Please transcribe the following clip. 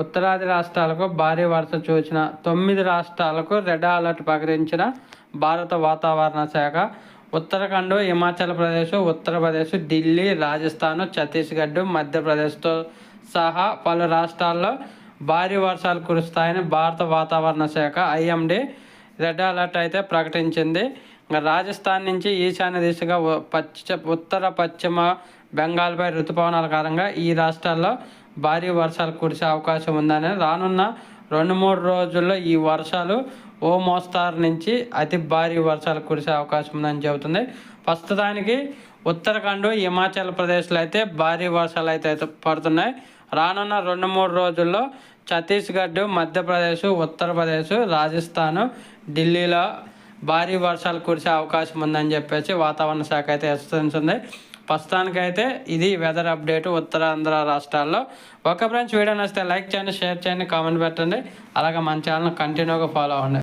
ఉత్తరాది రాష్ట్రాలకు భారీ వర్ష సూచన. 9 రాష్ట్రాలకు రెడ్ అలర్ట్ ప్రకటించిన భారత వాతావరణ శాఖ. ఉత్తరాఖండ్, హిమాచల్ ప్రదేశ్, ఉత్తరప్రదేశ్, ఢిల్లీ, రాజస్థాన్, ఛత్తీస్గఢ్, మధ్యప్రదేశ్తో సహా పలు రాష్ట్రాల్లో భారీ వర్షాలు కురుస్తాయని భారత వాతావరణ శాఖ ఐఎండీ రెడ్ అలర్ట్ అయితే ప్రకటించింది. రాజస్థాన్ నుంచి ఈశాన్య దిశగా ఉత్తర పశ్చిమ బెంగాల్పై రుతుపవనాల కారణంగా ఈ రాష్ట్రాల్లో భారీ వర్షాలు కురిసే అవకాశం ఉందని, రానున్న 2-3 రోజుల్లో ఈ వర్షాలు ఓ మోస్తారు నుంచి అతి భారీ వర్షాలు కురిసే అవకాశం ఉందని చెబుతుంది. ప్రస్తుతానికి ఉత్తరాఖండ్, హిమాచల్ ప్రదేశ్లో అయితే భారీ వర్షాలు అయితే పడుతున్నాయి. రానున్న 2-3 రోజుల్లో ఛత్తీస్గఢ్, మధ్యప్రదేశ్, ఉత్తరప్రదేశ్, రాజస్థాన్, ఢిల్లీలో భారీ వర్షాలు కురిసే అవకాశం ఉందని చెప్పేసి వాతావరణ శాఖ అయితే హెచ్చరించింది. ప్రస్తుతానికైతే ఇది వెదర్ అప్డేట్ ఉత్తరాంధ్ర రాష్ట్రాల్లో. ఒక ఫ్రెండ్స్, వీడియో నచ్చితే లైక్ చేయండి, షేర్ చేయండి, కామెంట్ పెట్టండి. అలాగే మన ఛానల్ కంటిన్యూగా ఫాలో అవ్వండి.